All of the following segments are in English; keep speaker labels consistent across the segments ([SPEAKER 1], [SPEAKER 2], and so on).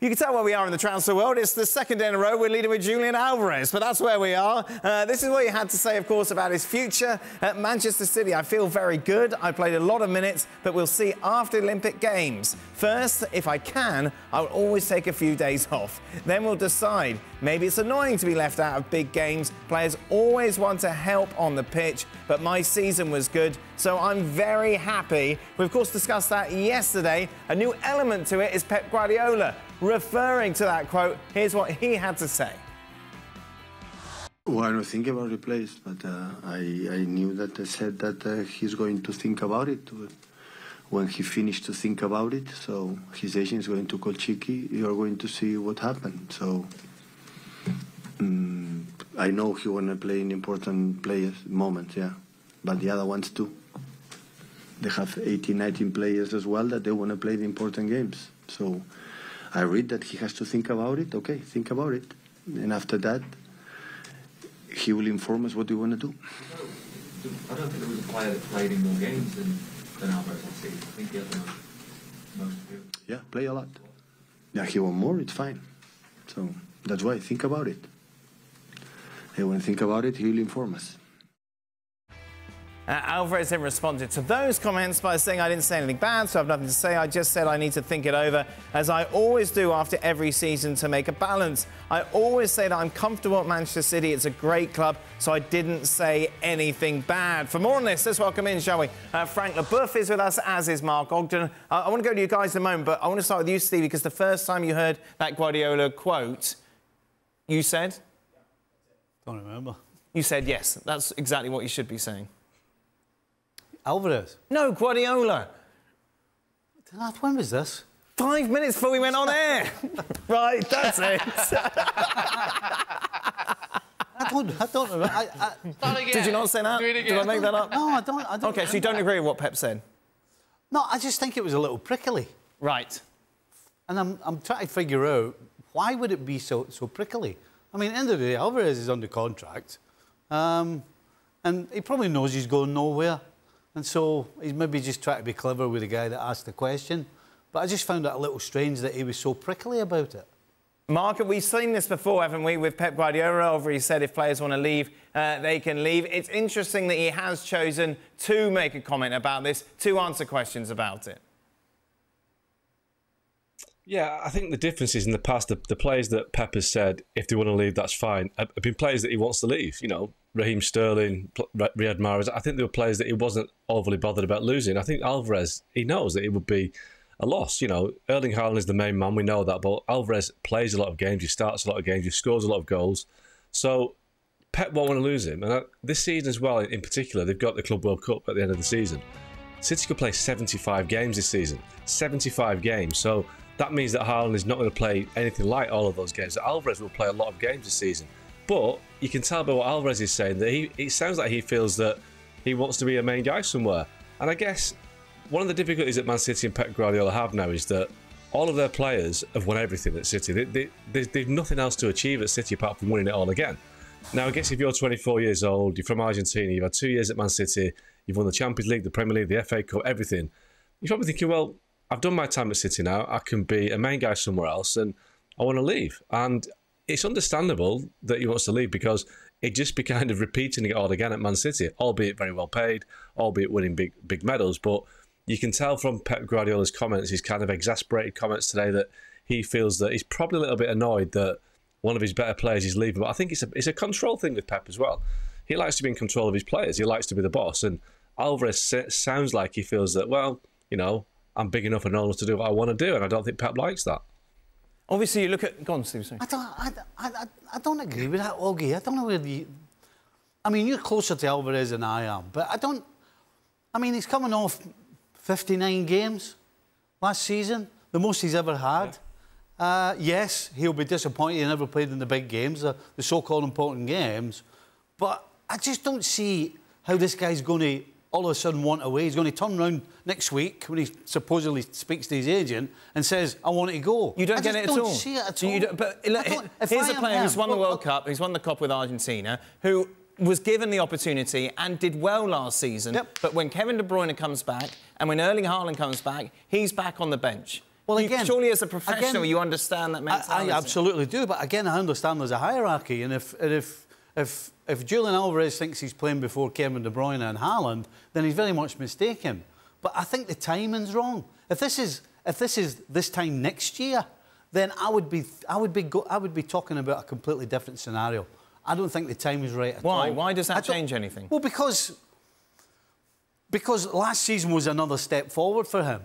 [SPEAKER 1] You can tell where we are in the transfer world. It's the second day in a row we're leading with Julian Alvarez, but that's where we are. This is what he had to say, of course, about his future at Manchester City. I feel very good. I played a lot of minutes, but we'll see after Olympic Games. First, if I can, I'll always take a few days off. Then we'll decide. Maybe it's annoying to be left out of big games. Players always want to help on the pitch, but my season was good, so I'm very happy. We, of course, discussed that yesterday. A new element to it is Pep Guardiola. Referring to that quote, here's what he had to say.
[SPEAKER 2] Well, I don't think about replace, but I knew that they said that he's going to think about it when he finished to think about it. So his agent is going to call Chiqui. You're going to see what happened. So I know he want to play in important moments, yeah, but the other ones too. They have 18, 19 players as well that they want to play the important games. So I read that he has to think about it. Okay, think about it. And after that, he will inform us what we want to do.
[SPEAKER 3] I don't think there was a player that played in more games than Alvarez on season. I think he had the most.
[SPEAKER 2] Yeah, play a lot. Yeah, he want more, it's fine. So that's why, think about it. And when think about it, he will inform us.
[SPEAKER 1] Alvarez then responded to those comments by saying, I didn't say anything bad, so I have nothing to say. I just said I need to think it over, as I always do after every season, to make a balance. I always say that I'm comfortable at Manchester City. It's a great club, so I didn't say anything bad. For more on this, let's welcome in, shall we? Frank Leboeuf is with us, as is Mark Ogden. I want to go to you guys in a moment, but I want to start with you, Stevie, because the first time you heard that Guardiola quote, you said?
[SPEAKER 4] Don't remember.
[SPEAKER 1] You said yes. That's exactly what you should be saying.
[SPEAKER 4] Alvarez?
[SPEAKER 1] No, Guardiola.
[SPEAKER 4] When was this?
[SPEAKER 1] 5 minutes before we went on air. Right, that's it.
[SPEAKER 4] I don't remember.
[SPEAKER 1] Did you not say that? Did I make that up?
[SPEAKER 4] No, I don't.
[SPEAKER 1] OK, so you don't agree with what Pep said?
[SPEAKER 4] No, I just think it was a little prickly.
[SPEAKER 1] Right.
[SPEAKER 4] And I'm trying to figure out, why would it be so prickly? I mean, at the end of the day, Alvarez is under contract. And he probably knows he's going nowhere. And so he's maybe just trying to be clever with the guy that asked the question. But I just found it a little strange that he was so prickly about it.
[SPEAKER 1] Mark, we've seen this before, haven't we, with Pep Guardiola, over he said if players want to leave, they can leave. It's interesting that he has chosen to make a comment about this, to answer questions about it.
[SPEAKER 5] Yeah, I think the difference is in the past, the players that Pep has said, if they want to leave, that's fine, have been players that he wants to leave. You know, Raheem Sterling, Riyad Mahrez. I think they were players that he wasn't overly bothered about losing. I think Alvarez, he knows that it would be a loss. You know, Erling Haaland is the main man, we know that, but Alvarez plays a lot of games, he starts a lot of games, he scores a lot of goals. So Pep won't want to lose him. And this season as well, in particular, they've got the Club World Cup at the end of the season. City could play 75 games this season. 75 games. So that means that Haaland is not going to play anything like all of those games. That Alvarez will play a lot of games this season. But you can tell by what Alvarez is saying that it sounds like he feels that he wants to be a main guy somewhere. And I guess one of the difficulties that Man City and Pep Guardiola have now is that all of their players have won everything at City. They've nothing else to achieve at City apart from winning it all again. Now, I guess if you're 24 years old, you're from Argentina, you've had 2 years at Man City, you've won the Champions League, the Premier League, the FA Cup, everything. You're probably thinking, well, I've done my time at City now, I can be a main guy somewhere else and I want to leave. And it's understandable that he wants to leave because it'd just be kind of repeating it all again at Man City, albeit very well paid, albeit winning big medals. But you can tell from Pep Guardiola's comments, his kind of exasperated comments today, that he feels that he's probably a little bit annoyed that one of his better players is leaving. But I think it's a control thing with Pep as well. He likes to be in control of his players. He likes to be the boss. And Alvarez sounds like he feels that, well, you know, I'm big enough and old enough to do what I want to do, and I don't think Pep likes that.
[SPEAKER 1] Obviously, you look at... Go on, Steve. Sorry.
[SPEAKER 4] I don't agree with that, Oggy. I don't know whether you... I mean, you're closer to Alvarez than I am, but I don't... I mean, he's coming off 59 games last season, the most he's ever had. Yeah. Yes, he'll be disappointed he never played in the big games, the so-called important games, but I just don't see how this guy's going to all of a sudden want away. He's going to turn around next week when he supposedly speaks to his agent and says, I want to go.
[SPEAKER 1] You don't get it at all?
[SPEAKER 4] I don't see it at all.
[SPEAKER 1] But here's a player who's won the World Cup, who's won the Cup with Argentina, who was given the opportunity and did well last season. Yep. But when Kevin De Bruyne comes back and when Erling Haaland comes back, he's back on the bench.
[SPEAKER 4] Well, again,
[SPEAKER 1] surely as a professional, you understand that mentality.
[SPEAKER 4] I absolutely do, but again, I understand there's a hierarchy, and if Julian Alvarez thinks he's playing before Kevin De Bruyne and Haaland, then he's very much mistaken. But I think the timing's wrong. If this is this time next year, then I would be talking about a completely different scenario. I don't think the time is right at all.
[SPEAKER 1] Why? Why does that change anything?
[SPEAKER 4] Well, because last season was another step forward for him.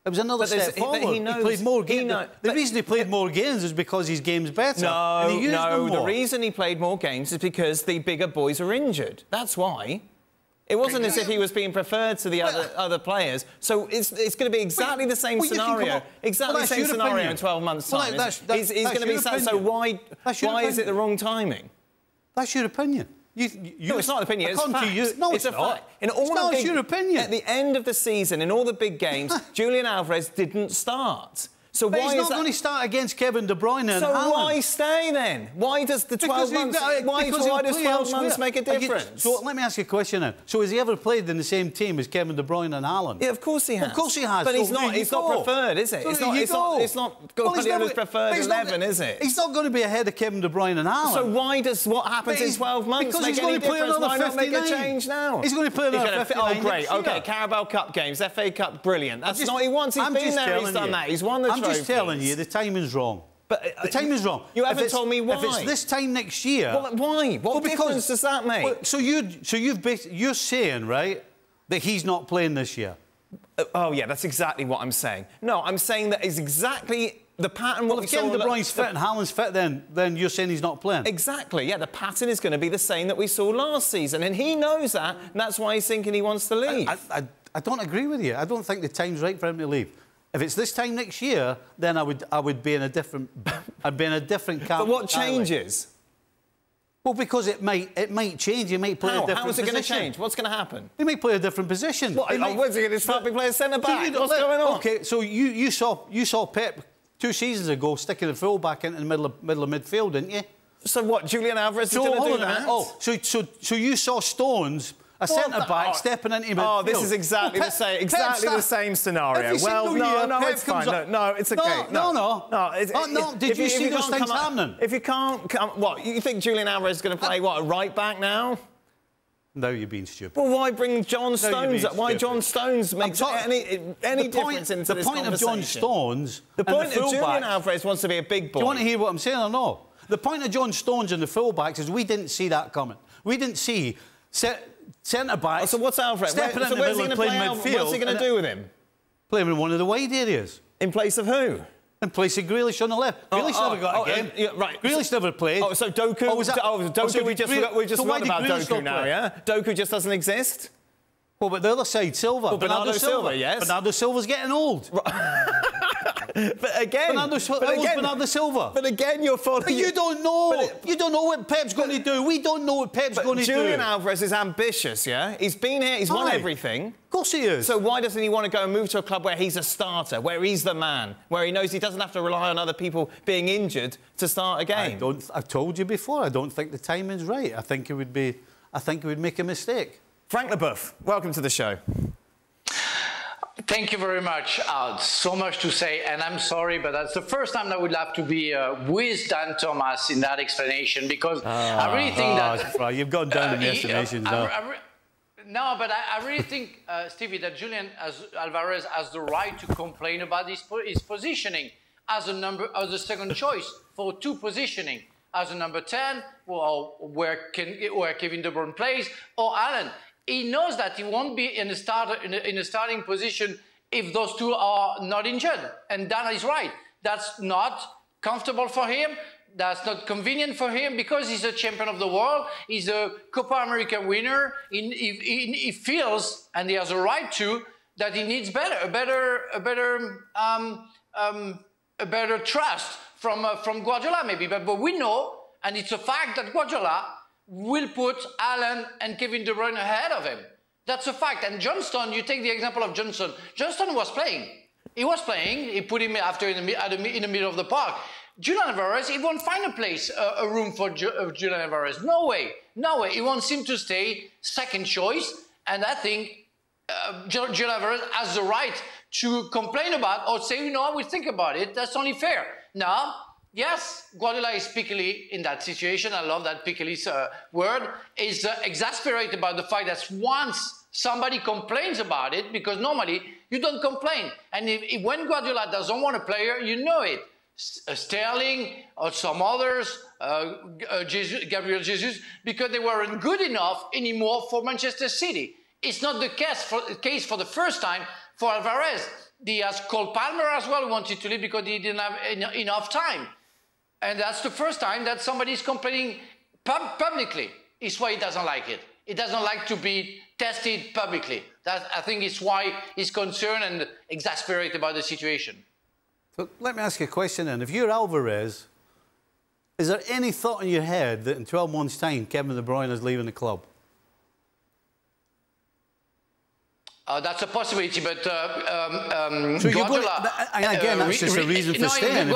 [SPEAKER 4] It was another step forward. He played more games. The reason he played more games is because his game's better.
[SPEAKER 1] No, the reason he played more games is because the bigger boys are injured. That's why. It wasn't as if he was being preferred to the other players. So it's going to be exactly the same scenario. Exactly the same scenario in 12 months' time. He's going to be so why is it the wrong timing?
[SPEAKER 4] That's your opinion.
[SPEAKER 1] No, it's not an opinion, it's fact.
[SPEAKER 4] No,
[SPEAKER 1] it's a fact. It's
[SPEAKER 4] your opinion.
[SPEAKER 1] At the end of the season, in all the big games, Julian Alvarez didn't start. So
[SPEAKER 4] but
[SPEAKER 1] why
[SPEAKER 4] he's not going to start against Kevin De Bruyne and Haaland.
[SPEAKER 1] So why stay then? Why does the 12 months... Why does 12 months make a difference?
[SPEAKER 4] So let me ask you a question now. So has he ever played in the same team as Kevin De Bruyne and Haaland?
[SPEAKER 1] Yeah, of course he has.
[SPEAKER 4] Of course he has.
[SPEAKER 1] But he's not preferred, is it?
[SPEAKER 4] So
[SPEAKER 1] it's not Guardiola's preferred 11, is it?
[SPEAKER 4] He's not going to be ahead of Kevin De Bruyne and Haaland.
[SPEAKER 1] So why does what happens in 12 months make any difference? Why not make a change now?
[SPEAKER 4] He's going to play another 59.
[SPEAKER 1] Oh, great. OK, Carabao Cup games, FA Cup, brilliant. That's not what he wants. He's been there, he's done that. He's won the trophy.
[SPEAKER 4] I'm just telling you, the timing's wrong. But the timing's wrong.
[SPEAKER 1] You haven't told me why.
[SPEAKER 4] If it's this time next year...
[SPEAKER 1] Well, why? What difference does that make?
[SPEAKER 4] Well, so you're saying, right, that he's not playing this year?
[SPEAKER 1] Oh, yeah, that's exactly what I'm saying. No, I'm saying that is exactly the pattern...
[SPEAKER 4] Well, if Kevin De Bruyne's fit and Haaland's fit, then you're saying he's not playing?
[SPEAKER 1] Exactly, yeah. The pattern is going to be the same that we saw last season, and he knows that, and that's why he's thinking he wants to leave.
[SPEAKER 4] I don't agree with you. I don't think the time's right for him to leave. If it's this time next year, then I would be in a different... I'd be in a different camp.
[SPEAKER 1] But what changes?
[SPEAKER 4] Well, because it might change. He might play a different position.
[SPEAKER 1] How is it going to change? What's going to happen?
[SPEAKER 4] He might play a different position.
[SPEAKER 1] What's he going to start playing centre-back? What's going on?
[SPEAKER 4] OK, so you saw Pep 2 seasons ago sticking the full-back into the middle of midfield, didn't you?
[SPEAKER 1] So what, Julian Alvarez is going to do that?
[SPEAKER 4] Oh, so you saw Stones... A centre-back stepping into midfield.
[SPEAKER 1] Oh, this is exactly the same. The same scenario.
[SPEAKER 4] Well, no,
[SPEAKER 1] it's fine. No, it's okay.
[SPEAKER 4] No. Did you see those things happening?
[SPEAKER 1] If you can't come, what you think Julian Alvarez is going to play? What, a right back now?
[SPEAKER 4] No, you're being stupid.
[SPEAKER 1] Well, why bring John Stones up? Why John Stones makes any difference into this conversation?
[SPEAKER 4] The point of John Stones...
[SPEAKER 1] The point of Julian Alvarez wants to be a big boy.
[SPEAKER 4] Do you want to hear what I'm saying or no? The point of John Stones and the full-backs is we didn't see that coming. We didn't see... Centre-back...
[SPEAKER 1] So what's Alvarez?
[SPEAKER 4] Stepping in the middle and playing midfield.
[SPEAKER 1] What's he going to do with him?
[SPEAKER 4] Play him in one of the wide areas.
[SPEAKER 1] In place of who?
[SPEAKER 4] In place of Grealish on the left. Grealish never got a game.
[SPEAKER 1] Right.
[SPEAKER 4] Grealish never played.
[SPEAKER 1] Oh, so Doku... Doku, we just forgot about Doku now, yeah? Doku just doesn't exist?
[SPEAKER 4] Well, but the other side, Silva.
[SPEAKER 1] Well, Bernardo Silva, yes.
[SPEAKER 4] Bernardo Silva's getting old.
[SPEAKER 1] But again... Bernardo
[SPEAKER 4] Silva.
[SPEAKER 1] But again, you're following...
[SPEAKER 4] But you don't know. You don't know what Pep's going to do. We don't know what Pep's going to do.
[SPEAKER 1] Julian Alvarez is ambitious, yeah? He's been here, he's won everything.
[SPEAKER 4] Of course he is.
[SPEAKER 1] So why doesn't he want to go and move to a club where he's a starter, where he's the man, where he knows he doesn't have to rely on other people being injured to start a game?
[SPEAKER 4] I've told you before, I don't think the timing's right. I think it would make a mistake.
[SPEAKER 1] Frank Leboeuf, welcome to the show.
[SPEAKER 6] Thank you very much. So much to say, and I'm sorry, but that's the first time I would have to be with Dan Thomas in that explanation, because I really think that...
[SPEAKER 4] You've gone down in the explanations now.
[SPEAKER 6] No, but I really think, Stevie, that Julian Alvarez has the right to complain about his positioning as a second choice for 2 positioning, as a number 10, where Kevin De Bruyne plays, or Alan. He knows that he won't be in a starting position if those 2 are not injured. And Dan is right. That's not comfortable for him. That's not convenient for him, because he's a champion of the world. He's a Copa America winner. He feels, and he has a right to, that he needs a better trust from Guardiola, maybe. But we know, and it's a fact, that Guardiola will put Alan and Kevin De Bruyne ahead of him. That's a fact. And Johnston, you take the example of Johnston. Johnston was playing. He was playing. He put him after in the middle of the park. Julian Alvarez, he won't find a room for Julian Alvarez. No way. No way. He wants him to stay second choice. And I think Julian Alvarez has the right to complain about or say, you know, we think about it. That's only fair. Now, yes, Guardiola is pickily in that situation. I love that pickily word. Is exasperated about the fact that once somebody complains about it, because normally you don't complain. And when Guardiola doesn't want a player, you know it. Sterling or some others, Gabriel Jesus, because they weren't good enough anymore for Manchester City. It's not the case for the first time for Alvarez. He has called Palmer as well, wanted to leave because he didn't have enough time. And that's the first time that somebody is complaining publicly. It's why he doesn't like it. He doesn't like to be tested publicly. That, I think, is why he's concerned and exasperated about the situation.
[SPEAKER 4] So let me ask you a question then. If you're Alvarez, is there any thought in your head that in 12 months' time Kevin De Bruyne is leaving the club?
[SPEAKER 6] That's a possibility, but
[SPEAKER 4] so
[SPEAKER 6] Guardiola...
[SPEAKER 4] and again, that's just a reason for staying.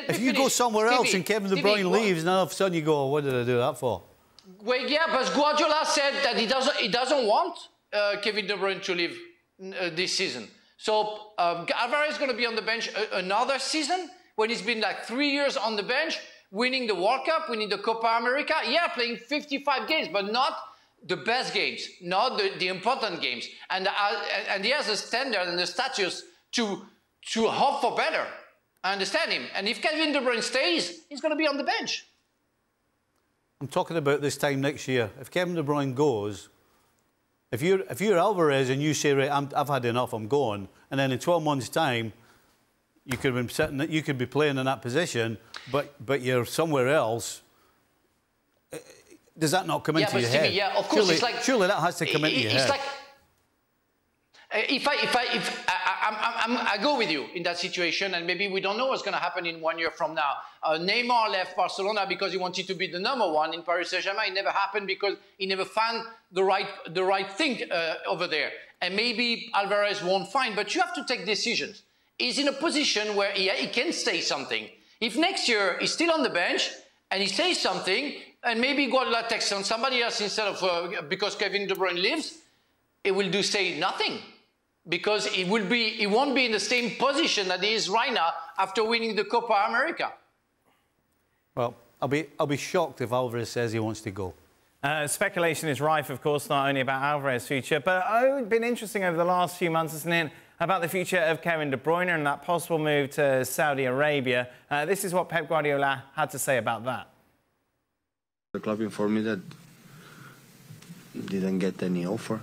[SPEAKER 4] If you go somewhere else and Kevin De Bruyne leaves, and all of a sudden you go, what did I do that for?
[SPEAKER 6] Well, yeah, but Guardiola said that he doesn't want Kevin De Bruyne to leave this season. So Alvarez is going to be on the bench another season when he's been like 3 years on the bench, winning the World Cup, winning the Copa America. Yeah, playing 55 games, but not the best games, not the important games. And he has a standard and the status to hope for better. I understand him. And if Kevin De Bruyne stays, he's going to be on the bench.
[SPEAKER 4] I'm talking about this time next year. If Kevin De Bruyne goes, if you're Alvarez and you say, right, I've had enough, I'm going, and then in 12 months' time, you could be playing in that position, but you're somewhere else. Does that not come into your head?
[SPEAKER 6] Yeah, of course.
[SPEAKER 4] Surely that has to come into your head.
[SPEAKER 6] Like, I go with you in that situation, and maybe we don't know what's going to happen in 1 year from now. Neymar left Barcelona because he wanted to be the #1 in Paris Saint-Germain. It never happened because he never found the right thing over there. And maybe Alvarez won't find, but you have to take decisions. He's in a position where he can say something. If next year he's still on the bench and he says something, and maybe Guardiola takes on somebody else instead of because Kevin De Bruyne leaves, it will say nothing. Because he won't be in the same position that he is right now after winning the Copa America.
[SPEAKER 4] Well, I'll be shocked if Alvarez says he wants to go.
[SPEAKER 1] Speculation is rife, of course, not only about Alvarez's future, but it's been interesting over the last few months, hasn't it, about the future of Kevin De Bruyne and that possible move to Saudi Arabia. This is what Pep Guardiola had to say about that.
[SPEAKER 2] The club informed me that didn't get any offer.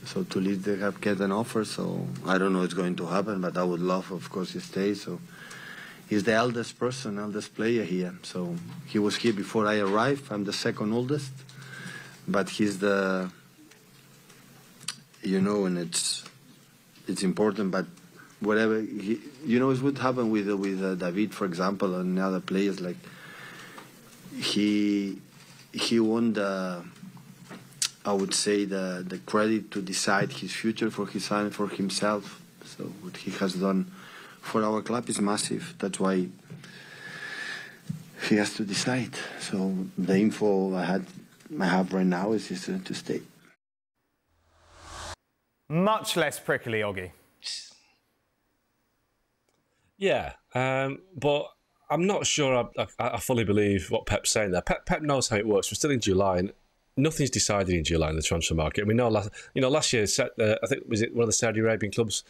[SPEAKER 2] So to leave, they have get an offer. So I don't know what's going to happen, but I would love, of course, to stay. So he's the eldest person, eldest player here. So he was here before I arrived. I'm the second oldest, but he's the, you know, and it's important. But whatever, you know, it would happen with David, for example, and other players. Like he won the, I would say, the credit to decide his future for his son, for himself. So what he has done for our club is massive. That's why he has to decide. So the info I have right now is to stay.
[SPEAKER 1] Much less prickly, Oggy.
[SPEAKER 5] Yeah, but I'm not sure I fully believe what Pep's saying there. Pep knows how it works. We're still in July, and nothing's decided in July in the transfer market. We know last year, I think, was it one of the Saudi Arabian clubs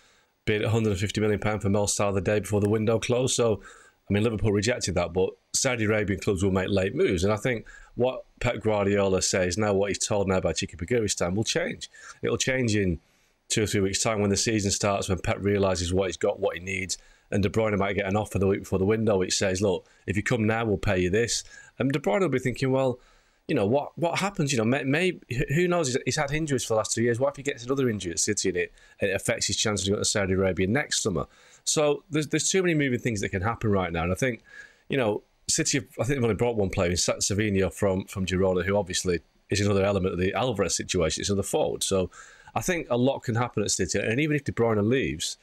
[SPEAKER 5] bid £150 million for Mel Salah the day before the window closed. So, I mean, Liverpool rejected that, but Saudi Arabian clubs will make late moves. And I think what Pep Guardiola says now, what he's told now about Chikipiguristan will change. It'll change in 2 or 3 weeks' time when the season starts, when Pep realises what he's got, what he needs. And De Bruyne might get an offer the week before the window which says, look, if you come now, we'll pay you this. And De Bruyne will be thinking, well, you know, what happens? You know, maybe, who knows? He's had injuries for the last 2 years. What if he gets another injury at City and it affects his chances of going to Saudi Arabia next summer? So there's too many moving things that can happen right now. And I think, you know, City, I think they've only brought one player in Savinho from Girona, who obviously is another element of the Alvarez situation. It's another forward. So I think a lot can happen at City. And even if De Bruyne leaves,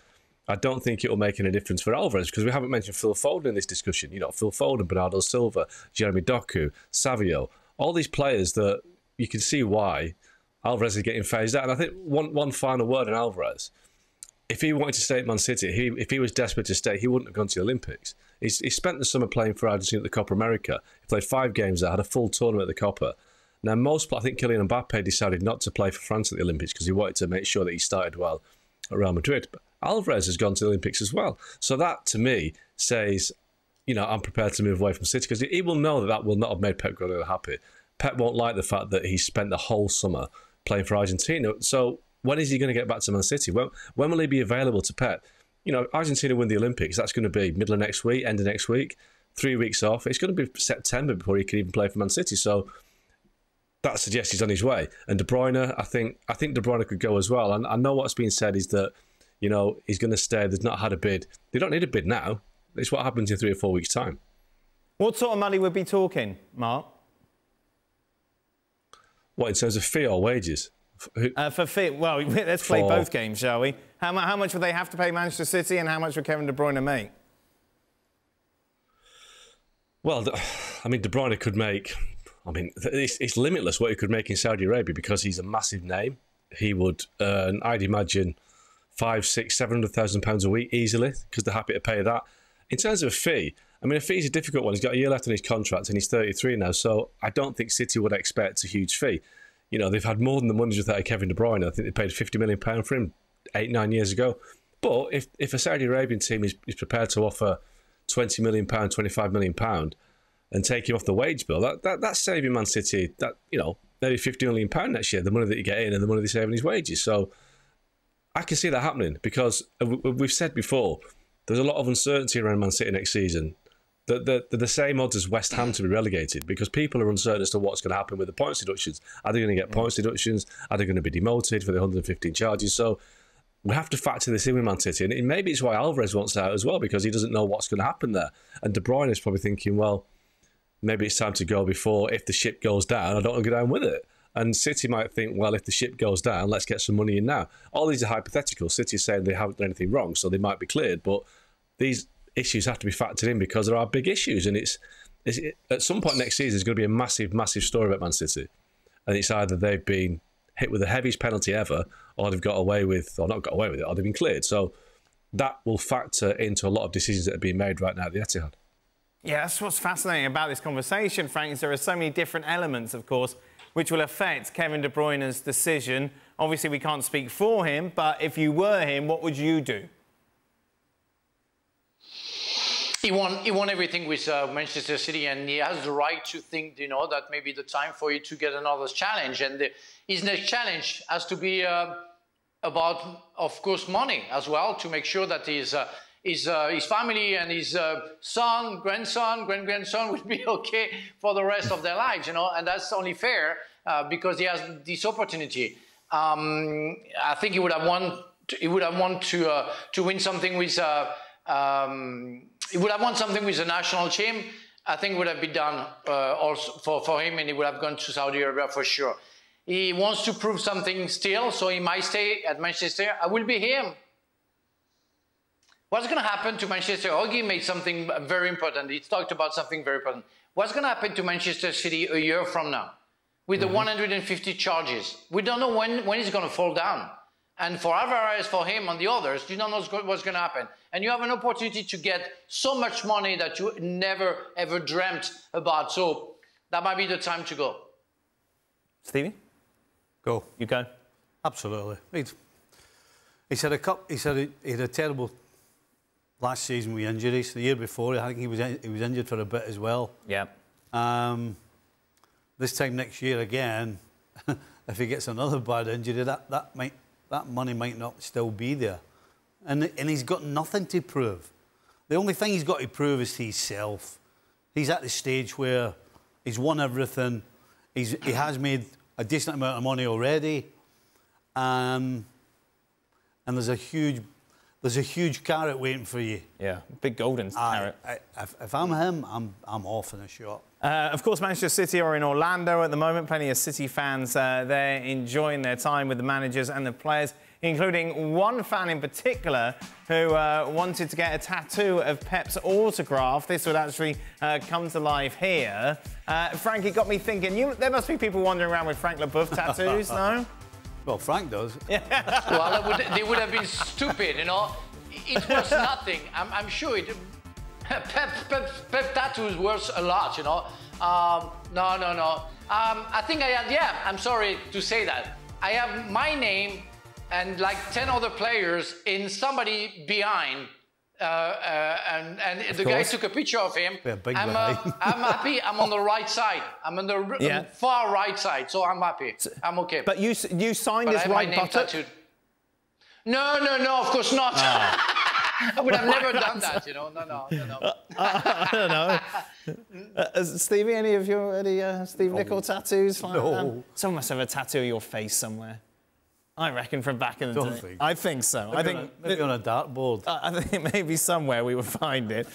[SPEAKER 5] I don't think it will make any difference for Alvarez, because we haven't mentioned Phil Foden in this discussion. You know, Phil Foden, Bernardo Silva, Jeremy Doku, Savio, all these players that you can see why Alvarez is getting phased out. And I think one final word on Alvarez. if he wanted to stay at Man City, if he was desperate to stay, he wouldn't have gone to the Olympics. He spent the summer playing for Argentina at the Copa America. He played 5 games there, had a full tournament at the Copa. Now, I think Kylian Mbappe decided not to play for France at the Olympics because he wanted to make sure that he started well at Real Madrid. But Alvarez has gone to the Olympics as well. So that, to me, says, I'm prepared to move away from City, because he will know that will not have made Pep Guardiola happy. Pep won't like the fact that he spent the whole summer playing for Argentina. So when is he going to get back to Man City? When will he be available to Pep? Argentina win the Olympics. That's going to be middle of next week, end of next week, 3 weeks off. It's going to be September before he can even play for Man City. So that suggests he's on his way. And De Bruyne, I think De Bruyne could go as well. And I know what's being said is that, he's going to stay. They've not had a bid. They don't need a bid now. It's what happens in 3 or 4 weeks' time.
[SPEAKER 1] What sort of money would be talking, Mark?
[SPEAKER 5] What, in terms of fee or wages?
[SPEAKER 1] For fee, well, let's play both games, shall we? How much would they have to pay Manchester City, and how much would Kevin De Bruyne make?
[SPEAKER 5] Well, De Bruyne could make... it's limitless what he could make in Saudi Arabia because he's a massive name. He would earn, I'd imagine, £500,000, £700,000 a week easily because they're happy to pay that. In terms of a fee, a fee is a difficult one. He's got a year left on his contract and he's 33 now, so I don't think City would expect a huge fee. They've had more than the money without Kevin De Bruyne. I think they paid £50 million for him 8-9 years ago. But if a Saudi Arabian team is prepared to offer £20 million, £25 million and take him off the wage bill, that's saving Man City maybe £50 million next year, the money that you get in and the money they save on his wages. So I can see that happening because we've said before, there's a lot of uncertainty around Man City next season. They're the same odds as West Ham to be relegated because people are uncertain as to what's going to happen with the points deductions. Are they going to get points deductions? Are they going to be demoted for the 115 charges? So we have to factor this in with Man City. And maybe it's why Alvarez wants out as well, because he doesn't know what's going to happen there. And De Bruyne is probably thinking, well, maybe it's time to go before, if the ship goes down, I don't want to go down with it. And City might think, well, if the ship goes down, let's get some money in now. All these are hypothetical. City is saying they haven't done anything wrong, so they might be cleared. But these issues have to be factored in because there are big issues. And it's at some point next season, there's going to be a massive, massive story about Man City. And it's either they've been hit with the heaviest penalty ever, or they've got away with, or not got away with it, or they've been cleared. So that will factor into a lot of decisions that are being made right now at the Etihad.
[SPEAKER 1] Yeah, that's what's fascinating about this conversation, Frank, is there are so many different elements, of course, which will affect Kevin De Bruyne's decision. Obviously, we can't speak for him, but if you were him, what would you do?
[SPEAKER 6] He won everything with Manchester City, and he has the right to think, that maybe the time for you to get another challenge. And his next challenge has to be about, of course, money as well, to make sure that his family and his son, grandson, great-grandson will be okay for the rest of their lives, and that's only fair because he has this opportunity. I think he would have wanted to win something with. He would have won something with the national team. I think it would have been done also for him, and he would have gone to Saudi Arabia for sure. He wants to prove something still, so he might stay at Manchester. I will be him. What's going to happen to Manchester? Oggy made something very important. He talked about something very important. What's going to happen to Manchester City a year from now with the 150 charges? We don't know when it's going to fall down. And for Alvarez, for him and the others, you don't know what's going to happen. And you have an opportunity to get so much money that you never, ever dreamt about. So that might be the time to go.
[SPEAKER 1] Stevie?
[SPEAKER 4] Go.
[SPEAKER 1] You go?
[SPEAKER 4] Absolutely. He said he had a terrible last season with injuries. The year before, I think he was injured for a bit as well.
[SPEAKER 1] Yeah.
[SPEAKER 4] This time next year again, if he gets another bad injury, that money might not still be there. And he's got nothing to prove. The only thing he's got to prove is to himself. He's at the stage where he's won everything. He has made a decent amount of money already. And there's a huge carrot waiting for you.
[SPEAKER 1] Yeah, big golden carrot.
[SPEAKER 4] If I'm him, I'm off in a shot.
[SPEAKER 1] Of course, Manchester City are in Orlando at the moment. Plenty of City fans there enjoying their time with the managers and the players, including one fan in particular who wanted to get a tattoo of Pep's autograph. This would actually come to life here. Frank, it got me thinking, there must be people wandering around with Frank Leboeuf tattoos, no?
[SPEAKER 4] Well, Frank does.
[SPEAKER 6] Well, they would have been stupid, you know. It was nothing. I'm sure it. Pep tattoos worth a lot, you know. No. I think I had. Yeah, I'm sorry to say that. I have my name and like 10 other players in somebody behind. And the guy took a picture of him. I'm happy. I'm on the right side. I'm on the far right side, so I'm happy. I'm okay.
[SPEAKER 1] But you signed his right buttock?
[SPEAKER 6] No, of course not. I would have never done that, you know. No.
[SPEAKER 1] I don't know. Stevie, any of your Steve Nicol tattoos?
[SPEAKER 4] No.
[SPEAKER 1] Someone must have a tattoo of your face somewhere. I reckon from back in the day.
[SPEAKER 4] Think.
[SPEAKER 1] I think so.
[SPEAKER 4] Maybe on a dartboard.
[SPEAKER 1] I think maybe somewhere we would find it.